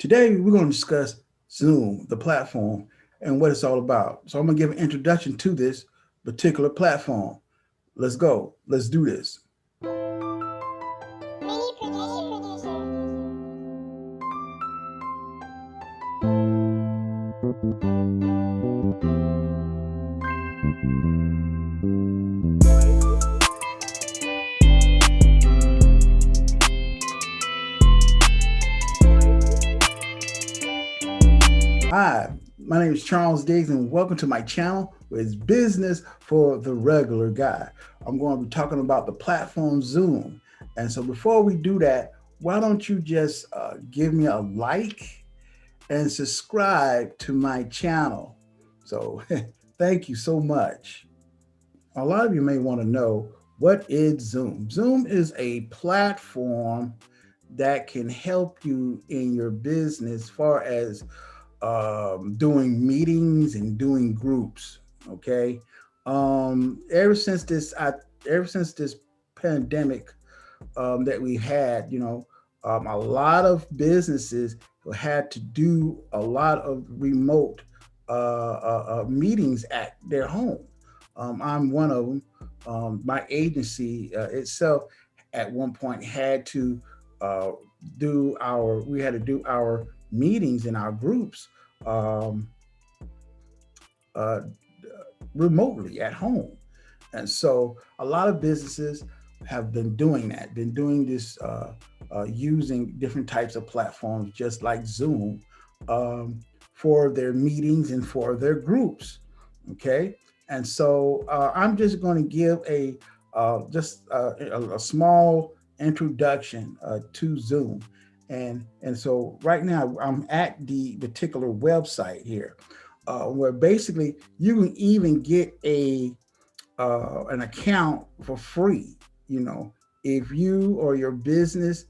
Today, we're going to discuss Zoom, the platform, and what it's all about. So I'm going to give an introduction to this particular platform. Let's go. Let's do this. Hi, my name is Charles Diggs, and welcome to my channel where it's business for the regular guy. I'm going to be talking about the platform Zoom. And so before we do that, why don't you just give me a like and subscribe to my channel? So thank you so much. A lot of you may want to know, what is Zoom? Zoom is a platform that can help you in your business as far as doing meetings and doing groups. Okay, ever since this pandemic that we had, a lot of businesses had to do a lot of remote meetings at their home. I'm one of them. My agency itself at one point had to we had to do our meetings in our groups um, uh, remotely at home. And so a lot of businesses have been doing that, been doing this using different types of platforms, just like Zoom, for their meetings and for their groups. Okay. And so I'm just going to give a small introduction to Zoom. And so right now I'm at the particular website here, where basically you can even get an account for free. If you or your business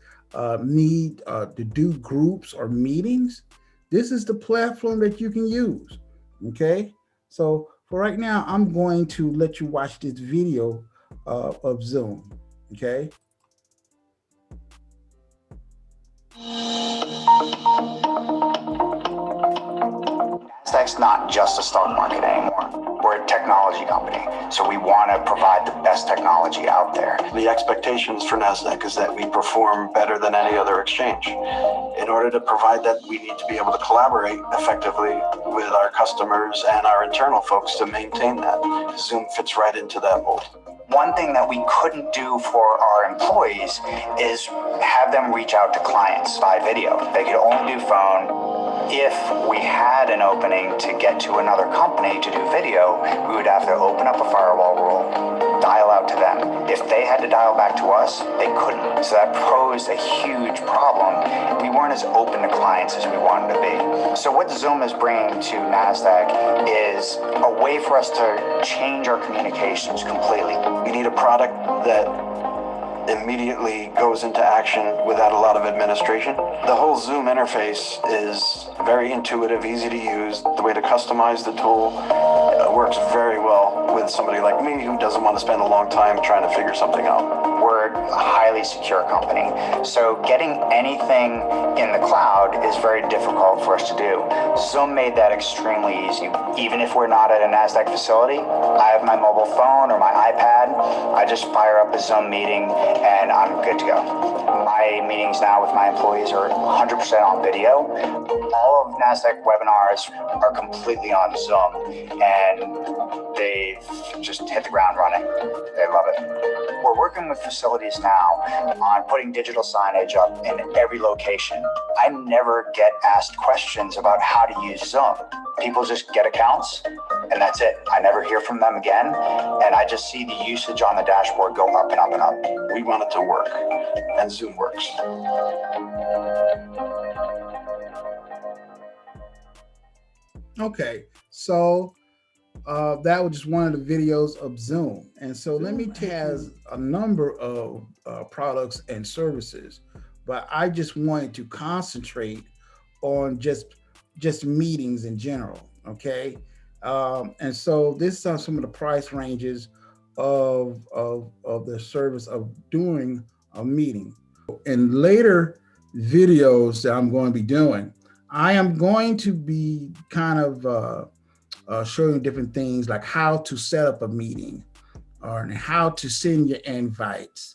need to do groups or meetings, this is the platform that you can use. Okay, so for right now, I'm going to let you watch this video of Zoom. Okay. Nasdaq's not just a stock market anymore. We're a technology company, so we want to provide the best technology out there. The expectations for Nasdaq is that we perform better than any other exchange. In order to provide that, we need to be able to collaborate effectively with our customers and our internal folks to maintain that. Zoom fits right into that mold. One thing that we couldn't do for our employees is have them reach out to clients by video. They could only do phone. If we had an opening to get to another company to do video, we would have to open up a firewall rule, dial out to them. If they had to dial back to us, they couldn't. So that posed a huge problem. We weren't as open to clients as we wanted to be. So what Zoom is bringing to Nasdaq is a way for us to change our communications completely. We need a product that immediately goes into action without a lot of administration. The whole Zoom interface is very intuitive, easy to use. The way to customize the tool works very well with somebody like me who doesn't want to spend a long time trying to figure something out. We're a highly secure company, so getting anything in the cloud is very difficult for us to do. Zoom made that extremely easy. Even if we're not at a Nasdaq facility, I have my mobile phone or my iPad. I just fire up a Zoom meeting and I'm good to go. My meetings now with my employees are 100% on video. All of Nasdaq webinars are completely on Zoom, and they've just hit the ground running. They love it. We're working with facilities now on putting digital signage up in every location. I never get asked questions about how to use Zoom. People just get accounts, and that's it. I never hear from them again, and I just see the usage on the dashboard go up and up and up. We want it to work, and Zoom works. Okay, so that was just one of the videos of Zoom. And so let me has a number of products and services, but I just wanted to concentrate on just meetings in general. Okay, and so this are some of the price ranges of the service of doing a meeting. In later videos that I'm going to be doing, I am going to be kind of showing different things like how to set up a meeting or how to send your invites,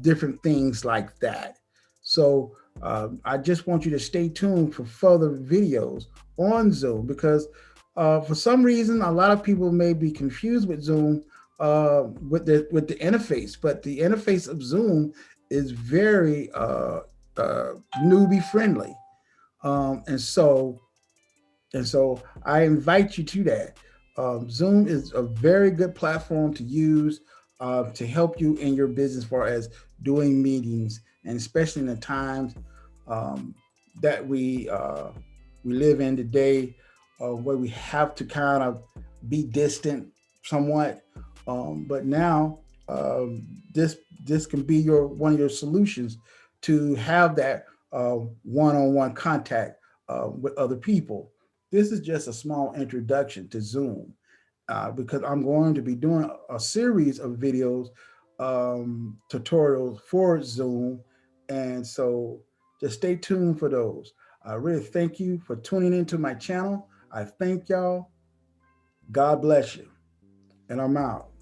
different things like that. So I just want you to stay tuned for further videos on Zoom because for some reason a lot of people may be confused with Zoom with the interface, but the interface of Zoom is very newbie friendly, and so I invite you to that. Zoom is a very good platform to use to help you in your business as far as doing meetings, and especially in the times um, that we live in today, where we have to kind of be distant somewhat. But now this this can be your one of your solutions to have that one-on-one contact with other people. This is just a small introduction to Zoom because I'm going to be doing a series of videos, tutorials for Zoom. And so just stay tuned for those. I really thank you for tuning into my channel. I thank y'all. God bless you. And I'm out.